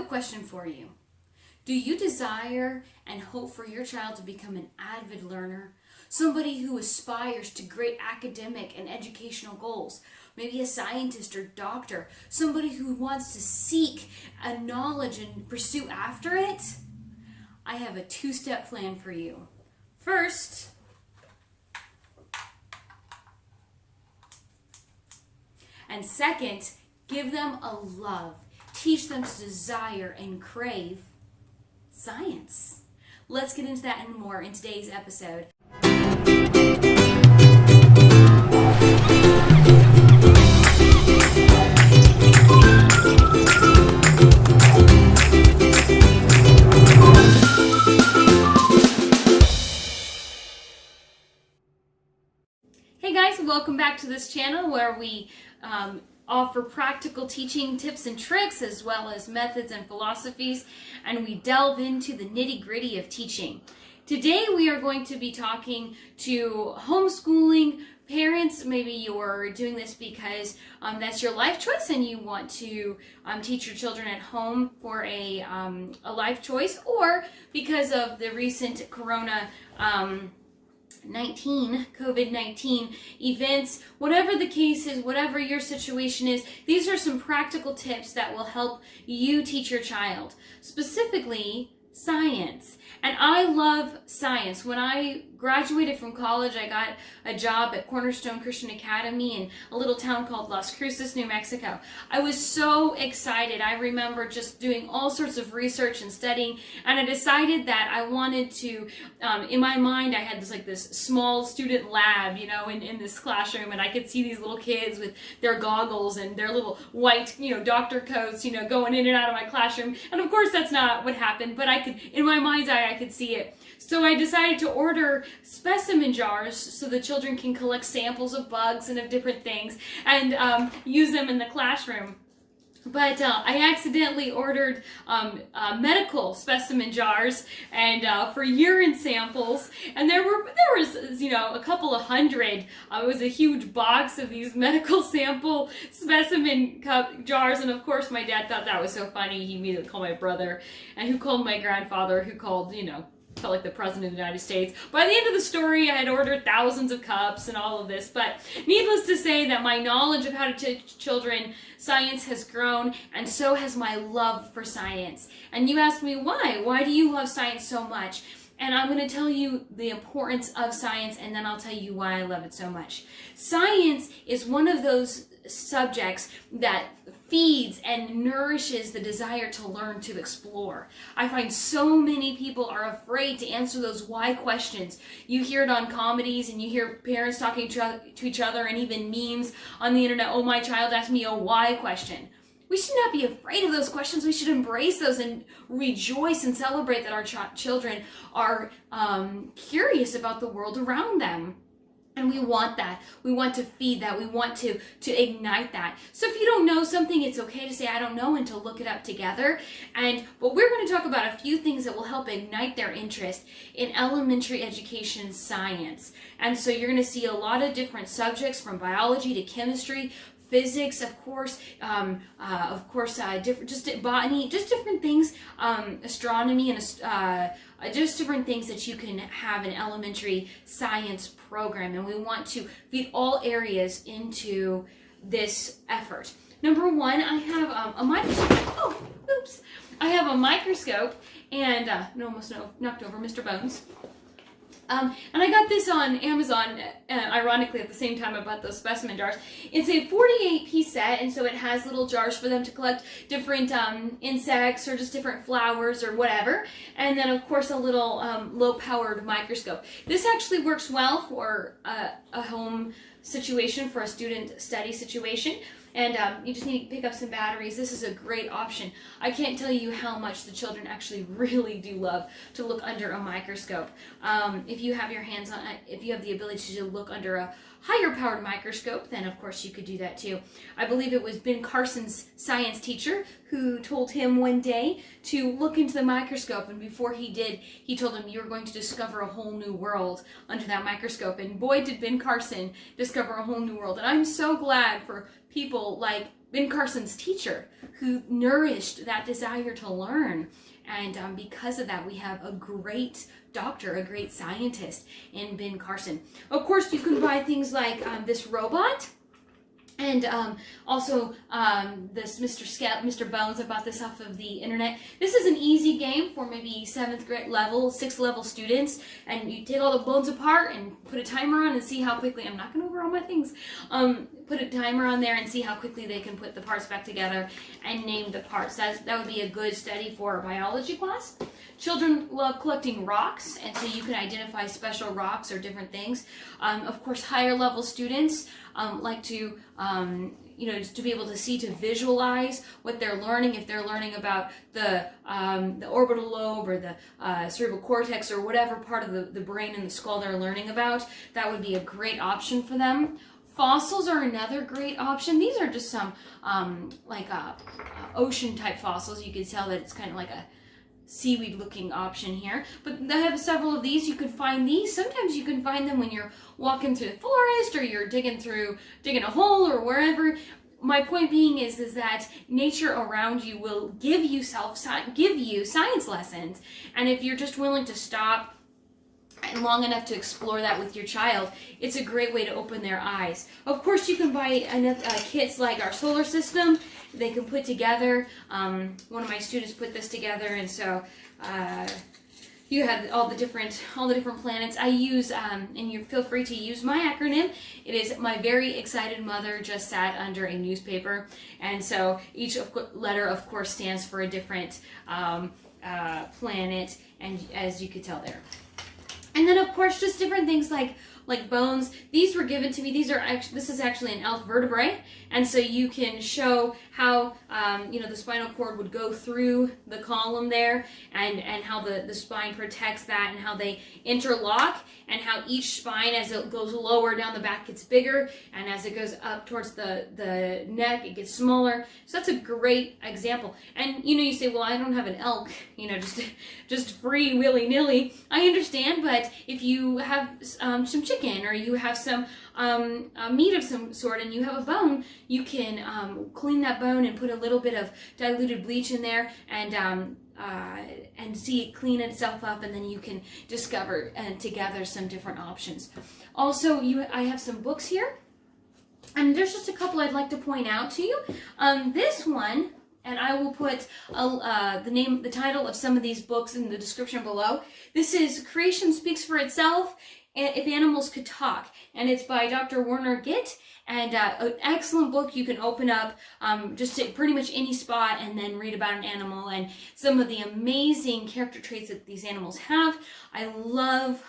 question for you. Do you desire and hope for your child to become an avid learner? Somebody who aspires to great academic and educational goals? Maybe a scientist or doctor? Somebody who wants to seek a knowledge and pursue after it? I have a two-step plan for you. First, and second, give them a love. Teach them to desire and crave science. Let's get into that and more in today's episode. Hey guys, welcome back to this channel where we offer practical teaching tips and tricks as well as methods and philosophies, and we delve into the nitty-gritty of teaching. Today we are going to be talking to homeschooling parents. Maybe you're doing this because that's your life choice and you want to teach your children at home for a life choice, or because of the recent COVID-19 events. Whatever the case is, whatever your situation is, these are some practical tips that will help you teach your child, specifically science. And I love science. When I graduated from college, I got a job at Cornerstone Christian Academy in a little town called Las Cruces, New Mexico. I was so excited. I remember just doing all sorts of research and studying, and I decided that I wanted to, in my mind, I had this small student lab, in this classroom, and I could see these little kids with their goggles and their little white, doctor coats, going in and out of my classroom. And of course, that's not what happened, but I could, in my mind's eye, I could see it. So I decided to order specimen jars so the children can collect samples of bugs and of different things and use them in the classroom. But I accidentally ordered medical specimen jars and for urine samples, and there was a couple of hundred. It was a huge box of these medical sample specimen cup jars, and of course my dad thought that was so funny. He immediately called my brother, and who called my grandfather, who called felt like the President of the United States. By the end of the story, I had ordered thousands of cups and all of this, but needless to say that my knowledge of how to teach children science has grown, and so has my love for science. And you ask me, why? Why do you love science so much? And I'm going to tell you the importance of science, and then I'll tell you why I love it so much. Science is one of those subjects that feeds and nourishes the desire to learn, to explore. I find so many people are afraid to answer those why questions. You hear it on comedies, and you hear parents talking to each other, and even memes on the internet. Oh, my child asked me a why question. We should not be afraid of those questions. We should embrace those and rejoice and celebrate that our children are curious about the world around them. And we want that. We want to feed that. We want to ignite that. So if you don't know something, it's okay to say, I don't know, and to look it up together. But we're going to talk about a few things that will help ignite their interest in elementary education science. And so you're going to see a lot of different subjects, from biology to chemistry, physics, of course, just botany, just different things, astronomy, and just different things that you can have an elementary science program. And we want to feed all areas into this effort. Number one, I have a microscope. Oh, oops. I have a microscope, and almost knocked over Mr. Bones. And I got this on Amazon, ironically, at the same time I bought those specimen jars. It's a 48-piece set, and so it has little jars for them to collect different insects or just different flowers or whatever. And then, of course, a little low-powered microscope. This actually works well for a home situation, for a student study situation. And you just need to pick up some batteries. This is a great option. I can't tell you how much the children actually really do love to look under a microscope. If you have your hands on, if you have the ability to look under a higher powered microscope, then of course you could do that too. I believe it was Ben Carson's science teacher who told him one day to look into the microscope, and before he did, he told him, you are going to discover a whole new world under that microscope. And boy, did Ben Carson discover a whole new world. And I'm so glad for people like Ben Carson's teacher who nourished that desire to learn. And because of that, we have a great doctor, a great scientist in Ben Carson. Of course, you can buy things like this robot. And also this Mr. Bones. I bought this off of the internet. This is an easy game for maybe 7th grade level, 6th level students. And you take all the bones apart and put a timer on and see how quickly, I'm not going over all my things, put a timer on there and see how quickly they can put the parts back together and name the parts. That would be a good study for a biology class. Children love collecting rocks, and so you can identify special rocks or different things. Of course, higher level students like to, just to be able to see, to visualize what they're learning. If they're learning about the orbital lobe or the cerebral cortex or whatever part of the brain and the skull they're learning about, that would be a great option for them. Fossils are another great option. These are just some ocean type fossils. You can tell that it's kind of like a seaweed looking option here, but I have several of these. You can find these. Sometimes you can find them when you're walking through the forest or you're digging a hole or wherever. My point being is that nature around you will give you science lessons, and if you're just willing to stop and long enough to explore that with your child, it's a great way to open their eyes. Of course, you can buy kits like our solar system. They can put together. One of my students put this together, and so you have all the different planets. I use, and you feel free to use my acronym. It is My Very Excited Mother Just Sat Under a Newspaper, and so each letter, of course, stands for a different planet, and as you could tell there. And then, of course, just different things like bones. These were given to me. This is actually an elk vertebrae, and so you can show how the spinal cord would go through the column there, and how the spine protects that, and how they interlock, and how each spine, as it goes lower down the back, gets bigger, and as it goes up towards the neck, it gets smaller. So that's a great example. And you say, well, I don't have an elk, just free willy-nilly. I understand, but if you have some chicken, or you have some meat of some sort, and you have a bone, you can clean that bone and put a little bit of diluted bleach in there, and see it clean itself up, and then you can discover together some different options. Also, I have some books here, and there's just a couple I'd like to point out to you. This one, and I will put the title of some of these books in the description below. This is Creation Speaks for Itself, If Animals Could Talk, and it's by Dr. Werner Gitt, and an excellent book you can open up just at pretty much any spot and then read about an animal and some of the amazing character traits that these animals have. I love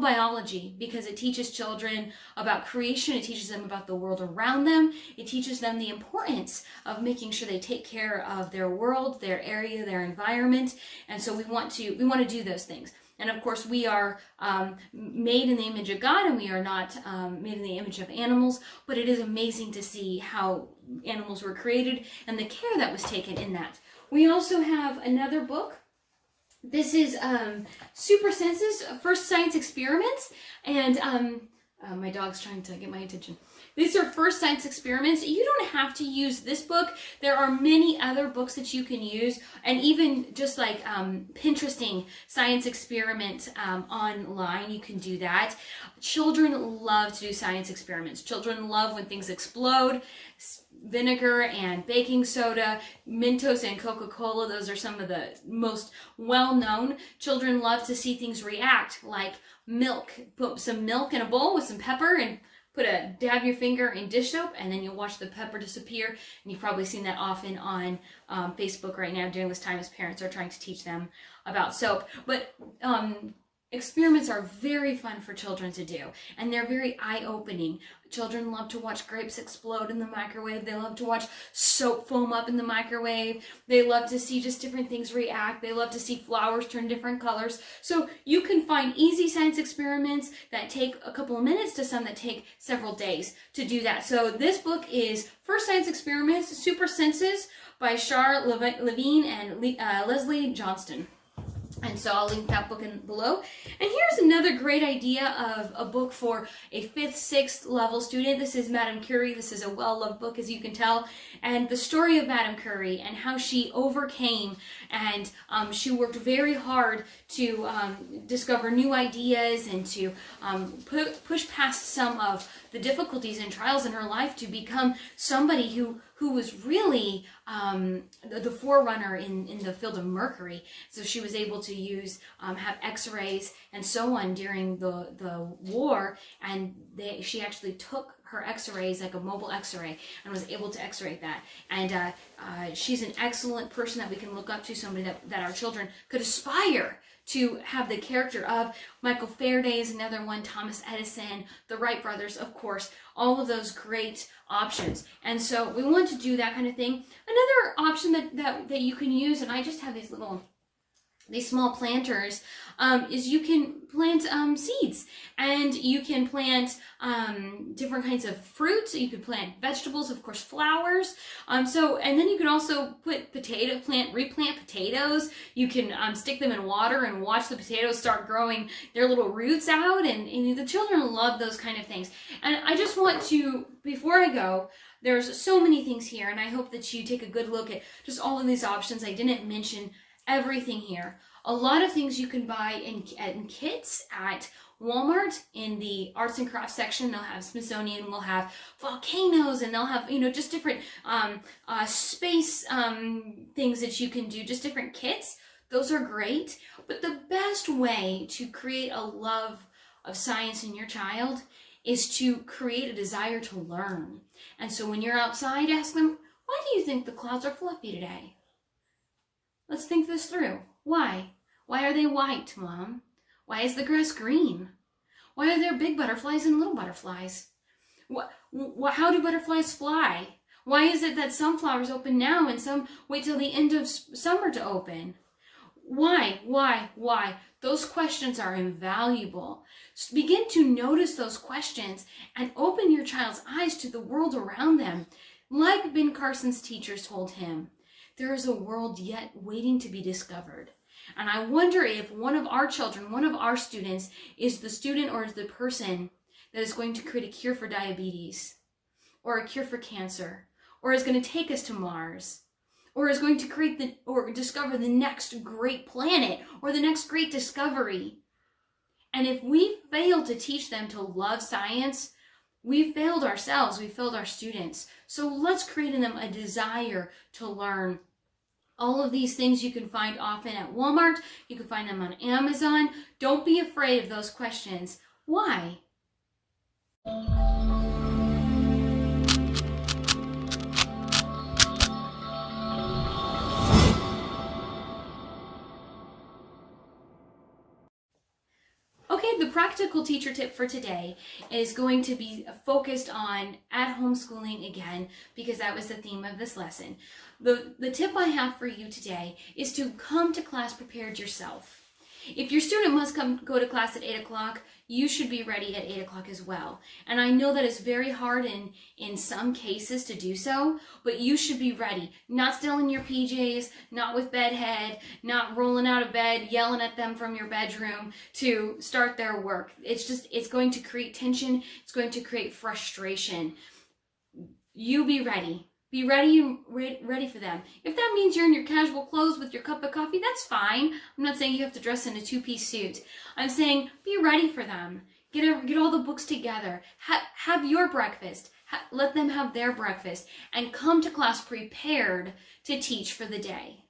biology because it teaches children about creation. It teaches them about the world around them. It teaches them the importance of making sure they take care of their world, their area, their environment. And so we want to do those things. And of course, we are made in the image of God, and we are not made in the image of animals. But it is amazing to see how animals were created and the care that was taken in that. We also have another book. This is Super Senses, First Science Experiments, and my dog's trying to get my attention. These are first science experiments. You don't have to use this book. There are many other books that you can use, and even just like Pinteresting science experiment online, you can do that. Children love to do science experiments. Children love when things explode. Vinegar and baking soda, Mentos and Coca-Cola, those are some of the most well-known. Children love to see things react, like milk. Put some milk in a bowl with some pepper and dab your finger in dish soap, and then you'll watch the pepper disappear. And you've probably seen that often on Facebook right now during this time as parents are trying to teach them about soap. But experiments are very fun for children to do, and they're very eye-opening. Children love to watch grapes explode in the microwave. They love to watch soap foam up in the microwave. They love to see just different things react. They love to see flowers turn different colors. So you can find easy science experiments that take a couple of minutes to some that take several days to do that. So this book is First Science Experiments, Super Senses by Shar, Levine, and Leslie Johnstone. And so I'll link that book below. And here's another great idea of a book for a 5th, 6th level student. This is Madame Curie. This is a well-loved book, as you can tell. And the story of Madame Curie and how she overcame and she worked very hard to discover new ideas and to push past some of the difficulties and trials in her life to become somebody who was really the forerunner in the field of mercury. So she was able to use, have x-rays and so on during the war, and she actually took her x-rays, like a mobile x-ray, and was able to x-ray that. And she's an excellent person that we can look up to, somebody that our children could aspire to have the character of. Michael Faraday is another one, Thomas Edison, the Wright brothers, of course, all of those great options. And so we want to do that kind of thing. Another option that you can use, and I just have these small planters, is you can plant seeds, and you can plant different kinds of fruits. You can plant vegetables, of course, flowers. And then you can also replant potatoes. You can stick them in water and watch the potatoes start growing their little roots out, and the children love those kind of things. And I just want to, before I go, there's so many things here, and I hope that you take a good look at just all of these options. I didn't mention everything here. A lot of things you can buy in kits at Walmart in the arts and crafts section. They'll have Smithsonian, will have volcanoes, and they'll have, just different space things that you can do, just different kits. Those are great. But the best way to create a love of science in your child is to create a desire to learn. And so when you're outside, ask them, why do you think the clouds are fluffy today? Let's think this through. Why? Why are they white, Mom? Why is the grass green? Why are there big butterflies and little butterflies? How do butterflies fly? Why is it that some flowers open now and some wait till the end of summer to open? Why? Those questions are invaluable. Begin to notice those questions and open your child's eyes to the world around them. Like Ben Carson's teachers told him, there is a world yet waiting to be discovered. And I wonder if one of our children, one of our students, is the student or is the person that is going to create a cure for diabetes, or a cure for cancer, or is going to take us to Mars, or is going to or discover the next great planet, or the next great discovery. And if we fail to teach them to love science, we failed ourselves, we failed our students. So let's create in them a desire to learn. All of these things you can find often at Walmart. You can find them on Amazon. Don't be afraid of those questions. Why? Okay, the practical teacher tip for today is going to be focused on at-home schooling again, because that was the theme of this lesson. The tip I have for you today is to come to class prepared yourself. If your student must go to class at 8 o'clock, you should be ready at 8 o'clock as well. And I know that it's very hard in some cases to do so, but you should be ready. Not still in your PJs, not with bedhead, not rolling out of bed, yelling at them from your bedroom to start their work. It's going to create tension. It's going to create frustration. You be ready. Be ready and ready for them. If that means you're in your casual clothes with your cup of coffee, that's fine. I'm not saying you have to dress in a two-piece suit. I'm saying be ready for them. Get all the books together. Have your breakfast. Let them have their breakfast. And come to class prepared to teach for the day.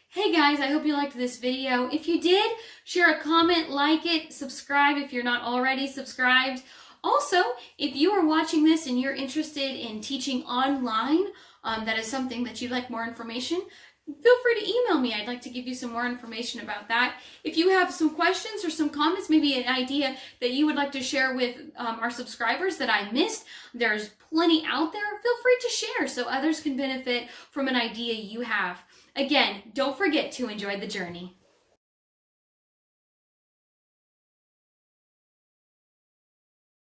Hey guys, I hope you liked this video. If you did, share a comment, like it, subscribe if you're not already subscribed. Also, if you are watching this and you're interested in teaching online, that is something that you'd like more information, feel free to email me. I'd like to give you some more information about that. If you have some questions or some comments, maybe an idea that you would like to share with our subscribers that I missed, there's plenty out there. Feel free to share so others can benefit from an idea you have. Again, don't forget to enjoy the journey.